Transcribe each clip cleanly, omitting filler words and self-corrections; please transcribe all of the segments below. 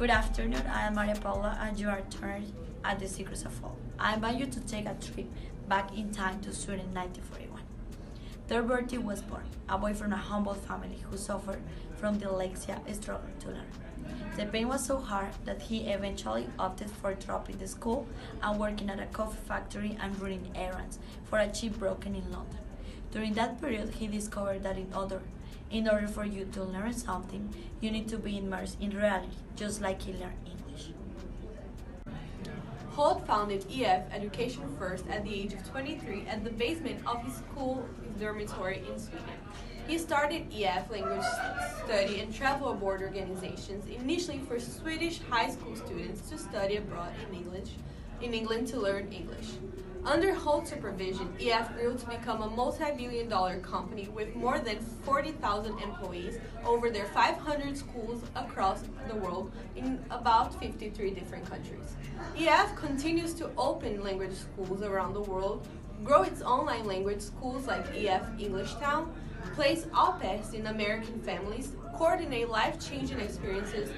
Good afternoon, I am Maria Paula and you are turned at the Secrets of Holt. I invite you to take a trip back in time to Sweden in 1941. There Bertie was born, a boy from a humble family who suffered from dyslexia, struggling to learn. The pain was so hard that he eventually opted for dropping the school and working at a coffee factory and running errands for a cheap broker in London. During that period, he discovered that in order for you to learn something, you need to be immersed in reality, just like he learned English. Holt founded EF Education First at the age of 23 at the basement of his school dormitory in Sweden. He started EF language study and travel abroad organizations, initially for Swedish high school students to study abroad in England to learn English. Under Holt's supervision, EF grew to become a multi-billion-dollar company with more than 40,000 employees over their 500 schools across the world in about 53 different countries. EF continues to open language schools around the world, grow its online language schools like EF English Town, place au pairs in American families, coordinate life-changing experiences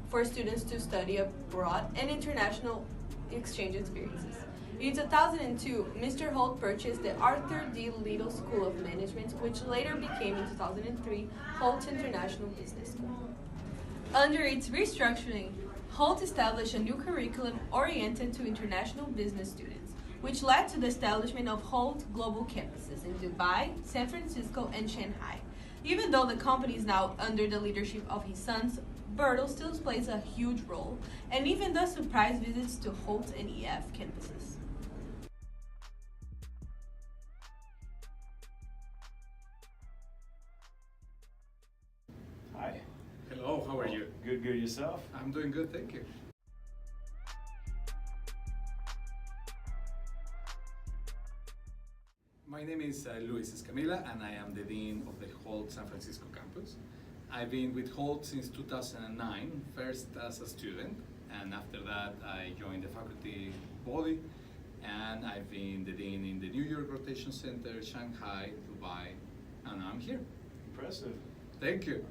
for students to study abroad, and international exchange experiences. In 2002, Mr. Holt purchased the Arthur D. Little School of Management, which later became, in 2003, Holt International Business School. Under its restructuring, Holt established a new curriculum oriented to international business students, which led to the establishment of Holt Global Campuses in Dubai, San Francisco, and Shanghai. Even though the company is now under the leadership of his sons, Bertel still plays a huge role, and even does surprise visits to Holt and EF campuses. Hi. Hello, how are you? Good, yourself? I'm doing good, thank you. My name is Luis Escamilla and I am the Dean of the Holt San Francisco campus. I've been with Holt since 2009, first as a student, and after that I joined the faculty body, and I've been the Dean in the New York Rotation Center, Shanghai, Dubai, and I'm here. Impressive. Thank you.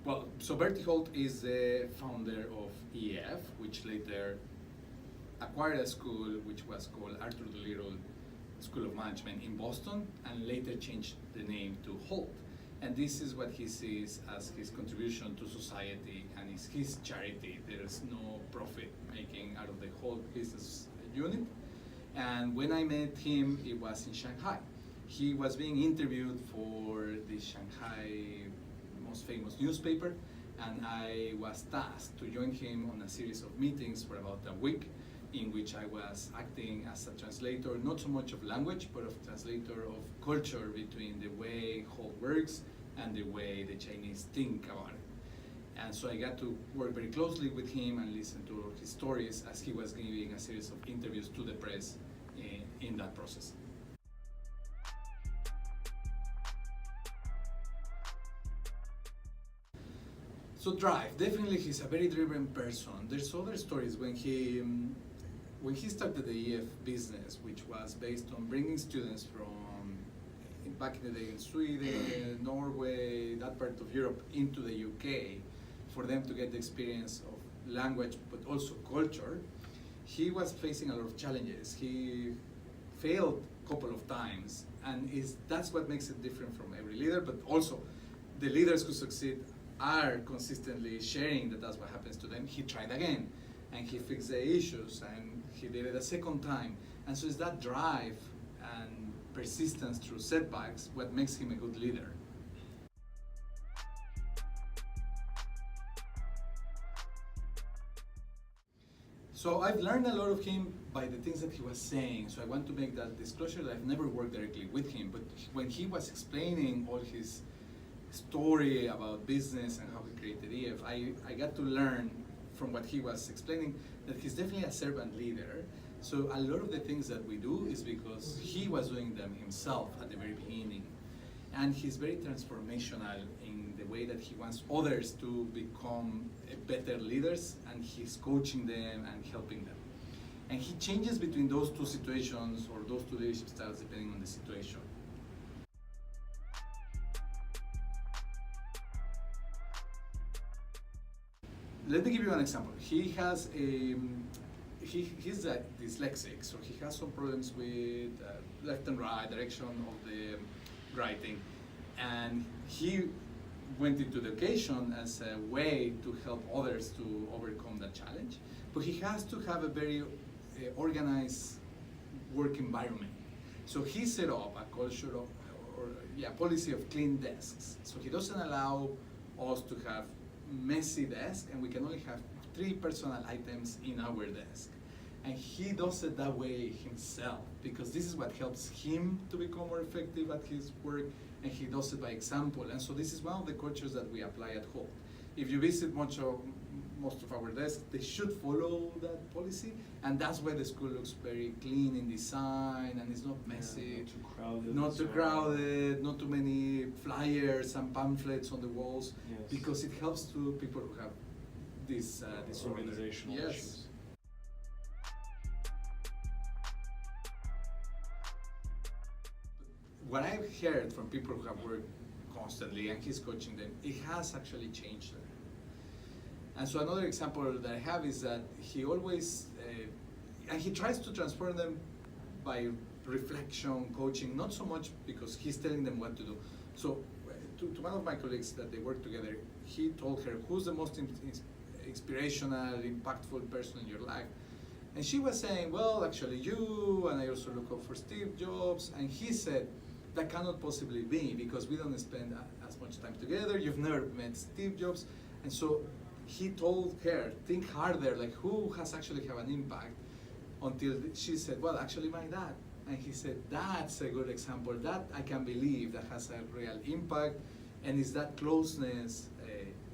Well, so Bertie Holt is the founder of EF, which later acquired a school which was called Arthur D. Little School of Management in Boston, and later changed the name to Holt. And this is what he sees as his contribution to society, and is his charity. There is no profit making out of the Holt business unit. And when I met him, it was in Shanghai. He was being interviewed for the Shanghai most famous newspaper, and I was tasked to join him on a series of meetings for about a week, in which I was acting as a translator, not so much of language, but of translator of culture between the way Holt works and the way the Chinese think about it. And so I got to work very closely with him and listen to his stories as he was giving a series of interviews to the press in that process. So drive, definitely he's a very driven person. There's other stories when he started the EF business, which was based on bringing students from back in the day in Sweden, Norway, that part of Europe, into the UK, for them to get the experience of language but also culture. He was facing a lot of challenges. He failed a couple of times, and that's what makes it different from every leader, but also the leaders who succeed are consistently sharing that that's what happens to them. He tried again, and he fixed the issues, and he did it a second time. And so it's that drive and persistence through setbacks what makes him a good leader. So I've learned a lot of him by the things that he was saying. So I want to make that disclosure that I've never worked directly with him, but when he was explaining all his story about business and how he created EF, I got to learn from what he was explaining that he's definitely a servant leader. So a lot of the things that we do is because he was doing them himself at the very beginning. And he's very transformational in the way that he wants others to become better leaders, and he's coaching them and helping them. And he changes between those two situations or those two leadership styles depending on the situation. let me give you an example. He's dyslexic, so he has some problems with left and right direction of the writing, and he went into education as a way to help others to overcome that challenge. But he has to have a very organized work environment. So he set up a culture of, policy of clean desks. So he doesn't allow us to have messy desks, and we can only have 3 personal items in our desk. And he does it that way himself, because this is what helps him to become more effective at his work, and he does it by example. And so this is one of the cultures that we apply at Holt. If you visit most of our desks, they should follow that policy, and that's why the school looks very clean in design, and it's not messy, not too crowded, not too many flyers and pamphlets on the walls, because it helps to people who have this organizational issues. What I've heard from people who have worked constantly and he's coaching them, it has actually changed them. And so another example that I have is that he always, and he tries to transform them by reflection, coaching, not so much because he's telling them what to do. So to one of my colleagues that they work together, he told her, who's the most inspirational, impactful person in your life? And she was saying, well, actually you, and I also look up for Steve Jobs. And he said, that cannot possibly be, because we don't spend as much time together. You've never met Steve Jobs. And so he told her, think harder, like who has actually have an impact, until she said, well, actually my dad. And he said, that's a good example, that I can believe that has a real impact, and it's that closeness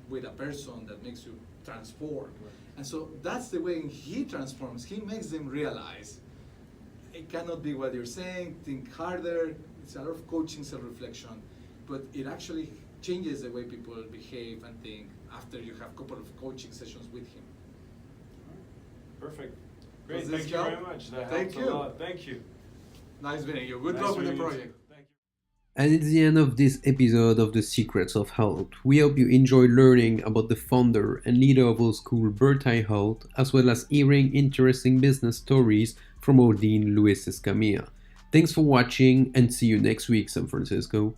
with a person that makes you transform. Right. And so that's the way he transforms. He makes them realize it cannot be what you're saying, think harder. It's a lot of coaching, self-reflection, but it actually changes the way people behave and think after you have a couple of coaching sessions with him. Perfect. Great, thank you very much. That helps a lot. Thank you. Nice meeting you. Good luck with the project. Thank you. And it's the end of this episode of The Secrets of Holt. We hope you enjoyed learning about the founder and leader of our school, Bertie Holt, as well as hearing interesting business stories from our Dean, Luis Escamilla. Thanks for watching, and see you next week, San Francisco.